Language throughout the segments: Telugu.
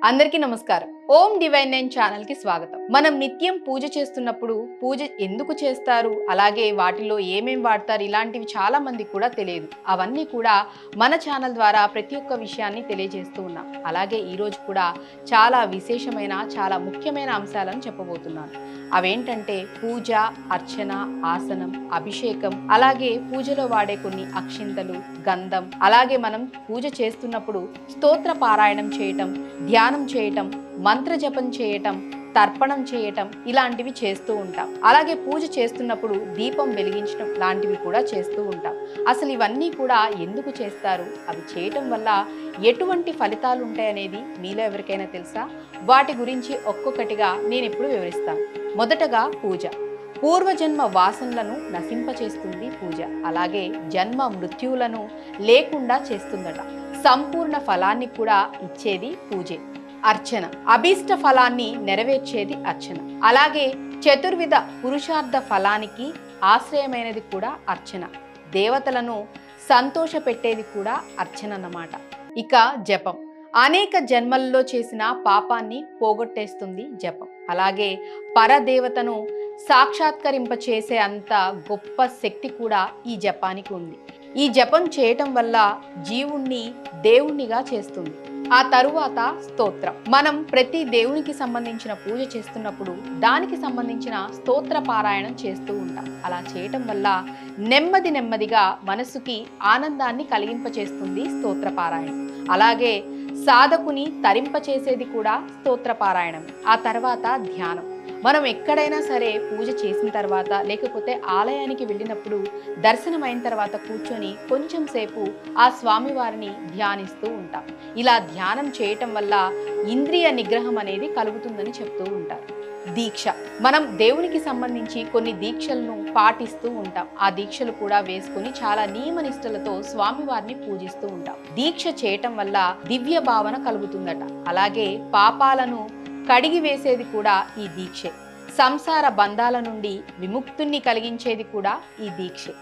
అందరికీ నమస్కారం. ఓం డివైన్ నైన్ ఛానల్ కి స్వాగతం. మనం నిత్యం పూజ చేస్తున్నప్పుడు పూజ ఎందుకు చేస్తారు, అలాగే వాటిలో ఏమేం వాడతారు, ఇలాంటివి చాలా మందికి కూడా తెలియదు. అవన్నీ కూడా మన ఛానల్ ద్వారా ప్రతి ఒక్క విషయాన్ని తెలియజేస్తూ ఉన్నాం. అలాగే ఈరోజు కూడా చాలా విశేషమైన, చాలా ముఖ్యమైన అంశాలను చెప్పబోతున్నాను. అవేంటంటే పూజ, అర్చన, ఆసనం, అభిషేకం, అలాగే పూజలో వాడే కొన్ని అక్షింతలు, గంధం, అలాగే మనం పూజ చేస్తున్నప్పుడు స్తోత్ర పారాయణం చేయటం, ధ్యానం చేయటం, మంత్ర జపం చేయటం, తర్పణం చేయటం, ఇలాంటివి చేస్తూ ఉంటాం. అలాగే పూజ చేస్తున్నప్పుడు దీపం వెలిగించడం లాంటివి కూడా చేస్తూ ఉంటాం. అసలు ఇవన్నీ కూడా ఎందుకు చేస్తారు, అవి చేయటం వల్ల ఎటువంటి ఫలితాలు ఉంటాయనేది మీలో ఎవరికైనా తెలుసా? వాటి గురించి ఒక్కొక్కటిగా నేను ఇప్పుడు వివరిస్తాను. మొదటగా పూజ. పూర్వజన్మ వాసనలను నశింపచేస్తుంది పూజ. అలాగే జన్మ మృత్యువులను లేకుండా చేస్తుందట. సంపూర్ణ ఫలాన్ని కూడా ఇచ్చేది పూజే. అర్చన. అభీష్ట ఫలాన్ని నెరవేర్చేది అర్చన. అలాగే చతుర్విధ పురుషార్థ ఫలానికి ఆశ్రయమైనది కూడా అర్చన. దేవతలను సంతోషపెట్టేది కూడా అర్చన అన్నమాట. ఇక జపం. అనేక జన్మల్లో చేసిన పాపాన్ని పోగొట్టేస్తుంది జపం. అలాగే పరదేవతను సాక్షాత్కరింపచేసే అంత గొప్ప శక్తి కూడా ఈ జపానికి ఉంది. ఈ జపం చేయటం వల్ల జీవుణ్ణి దేవుణ్ణిగా చేస్తుంది. ఆ తరువాత స్తోత్రం. మనం ప్రతి దేవునికి సంబంధించిన పూజ చేస్తున్నప్పుడు దానికి సంబంధించిన స్తోత్ర పారాయణం చేస్తూ ఉంటాం. అలా చేయటం వల్ల నెమ్మదిగా మనసుకి ఆనందాన్ని కలిగింపచేస్తుంది స్తోత్ర పారాయణం. అలాగే సాధకుని తరింపచేసేది కూడా స్తోత్ర పారాయణం. ఆ తర్వాత ధ్యానం. మనం ఎక్కడైనా సరే పూజ చేసిన తర్వాత, లేకపోతే ఆలయానికి వెళ్ళినప్పుడు దర్శనం అయిన తర్వాత కూర్చొని కొంచెం సేపు ఆ స్వామివారిని ధ్యానిస్తూ ఉంటాం. ఇలా ధ్యానం చేయటం వల్ల ఇంద్రియ నిగ్రహం అనేది కలుగుతుందని చెప్తూ ఉంటారు. దీక్ష. మనం దేవునికి సంబంధించి కొన్ని దీక్షలను పాటిస్తూ ఉంటాం. ఆ దీక్షలు కూడా వేసుకుని చాలా నియమనిష్టలతో స్వామివారిని పూజిస్తూ ఉంటాం. దీక్ష చేయటం వల్ల దివ్య భావన కలుగుతుందట. అలాగే పాపాలను కడిగి వేసేది కూడా ఈ దీక్షే. సంసార బంధాల నుండి విముక్తుణ్ణి కలిగించేది కూడా ఈ దీక్షే.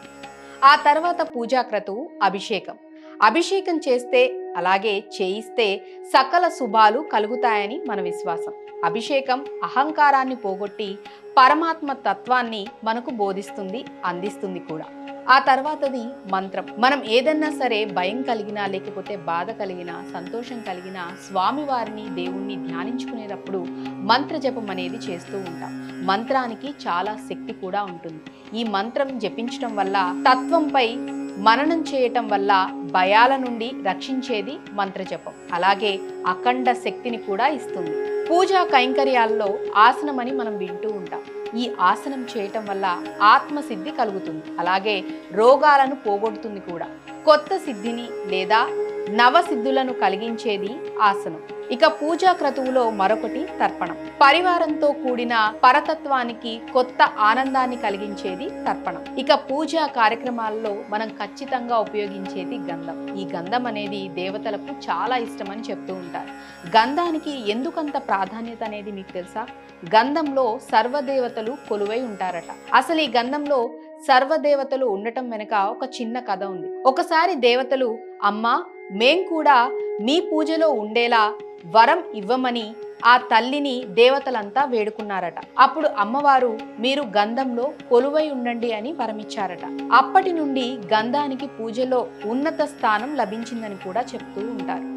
ఆ తర్వాత పూజా క్రతువు అభిషేకం. అభిషేకం చేస్తే, అలాగే చేయిస్తే సకల శుభాలు కలుగుతాయని మన విశ్వాసం. అభిషేకం అహంకారాన్ని పోగొట్టి పరమాత్మ తత్వాన్ని మనకు బోధిస్తుంది, అందిస్తుంది కూడా. ఆ తర్వాతది మంత్రం. మనం ఏదన్నా సరే భయం కలిగినా, లేకపోతే బాధ కలిగినా, సంతోషం కలిగినా స్వామివారిని, దేవుణ్ణి ధ్యానించుకునేటప్పుడు మంత్ర జపం అనేది చేస్తూ ఉంటాం. మంత్రానికి చాలా శక్తి కూడా ఉంటుంది. ఈ మంత్రం జపించడం వల్ల, తత్వంపై మననం చేయటం వల్ల భయాల నుండి రక్షించేది మంత్రజపం. అలాగే అఖండ శక్తిని కూడా ఇస్తుంది. పూజా కైంకర్యాల్లో ఆసనం అని మనం వింటూ ఉంటాం. ఈ ఆసనం చేయటం వల్ల ఆత్మసిద్ధి కలుగుతుంది. అలాగే రోగాలను పోగొడుతుంది కూడా. కొత్త సిద్ధిని లేదా నవసిద్ధులను కలిగించేది ఆసనం. ఇక పూజా క్రతువులో మరొకటి తర్పణం. పరివారంతో కూడిన పరతత్వానికి కొత్త ఆనందాన్ని కలిగించేది తర్పణం. ఇక పూజా కార్యక్రమాల్లో మనం ఖచ్చితంగా ఉపయోగించేది గంధం. ఈ గంధం అనేది దేవతలకు చాలా ఇష్టమని చెప్తూ ఉంటారు. గంధానికి ఎందుకంత ప్రాధాన్యత అనేది మీకు తెలుసా? గంధంలో సర్వదేవతలు కొలువై ఉంటారట. అసలు ఈ గంధంలో సర్వదేవతలు ఉండటం వెనుక ఒక చిన్న కథ ఉంది. ఒకసారి దేవతలు, అమ్మా మేం కూడా మీ పూజలో ఉండేలా వరం ఇవ్వమని ఆ తల్లిని దేవతలంతా వేడుకున్నారట. అప్పుడు అమ్మవారు, మీరు గంధంలో కొలువై ఉండండి అని వరమిచ్చారట. అప్పటి నుండి గంధానికి పూజలో ఉన్నత స్థానం లభించిందని కూడా చెప్తూ ఉంటారు.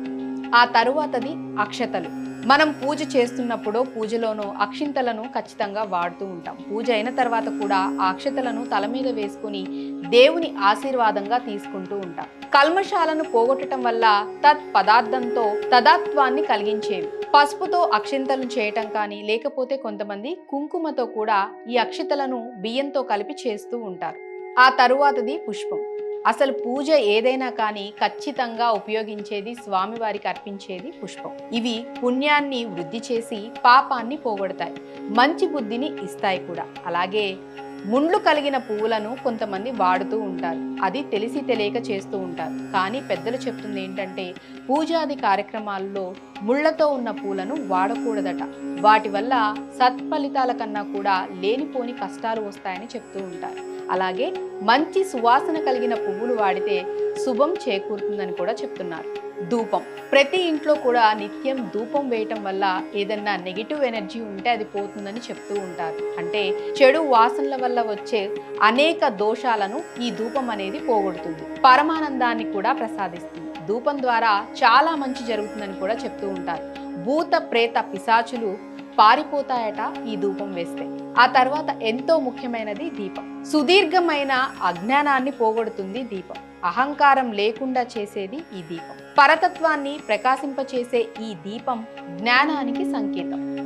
ఆ తరువాతది అక్షతలు. మనం పూజ చేస్తున్నప్పుడు పూజలోనూ అక్షింతలను ఖచ్చితంగా వాడుతూ ఉంటాం. పూజ అయిన తర్వాత కూడా ఆ అక్షతలను తల మీద వేసుకుని దేవుని ఆశీర్వాదంగా తీసుకుంటూ ఉంటాం. కల్మషాలను పోగొట్టడం వల్ల తత్ పదార్థంతో తదాత్వాన్ని కలిగించేవి. పసుపుతో అక్షింతలను చేయటం కానీ, లేకపోతే కొంతమంది కుంకుమతో కూడా ఈ అక్షతలను బియ్యంతో కలిపి చేస్తూ ఉంటారు. ఆ తరువాతది పుష్పం. అసలు పూజ ఏదైనా కానీ ఖచ్చితంగా ఉపయోగించేది, స్వామివారికి అర్పించేది పుష్పం. ఇవి పుణ్యాన్ని వృద్ధి చేసి పాపాన్ని పోగొడతాయి, మంచి బుద్ధిని ఇస్తాయి కూడా. అలాగే ముండ్లు కలిగిన పువ్వులను కొంతమంది వాడుతూ ఉంటారు. అది తెలిసి తెలియక చేస్తూ ఉంటారు. కానీ పెద్దలు చెప్తుంది ఏంటంటే, పూజాది కార్యక్రమాల్లో ముళ్లతో ఉన్న పూలను వాడకూడదట. వాటి వల్ల సత్ఫలితాల కన్నా కూడా లేనిపోని కష్టాలు వస్తాయని చెప్తూ ఉంటారు. అలాగే మంచి సువాసన కలిగిన పువ్వులు వాడితే శుభం చేకూరుతుందని కూడా చెప్తున్నారు. ధూపం. ప్రతి ఇంట్లో కూడా నిత్యం ధూపం వేయటం వల్ల ఏదన్నా నెగిటివ్ ఎనర్జీ ఉంటే అది పోతుందని చెప్తూ ఉంటారు. అంటే చెడు వాసనల వల్ల వచ్చే అనేక దోషాలను ఈ ధూపం అనేది పోగొడుతుంది. పరమానందాన్ని కూడా ప్రసాదిస్తుంది. ధూపం ద్వారా చాలా మంచి జరుగుతుందని కూడా చెప్తూ ఉంటారు. భూత ప్రేత పిశాచులు పారిపోతాయట ఈ ధూపం వేస్తే. ఆ తర్వాత ఎంతో ముఖ్యమైనది దీపం. సుదీర్ఘమైన అజ్ఞానాన్ని పోగొడుతుంది దీపం. అహంకారం లేకుండా చేసేది ఈ దీపం. పరతత్వాన్ని ప్రకాశింపచేసే ఈ దీపం జ్ఞానానికి సంకేతం.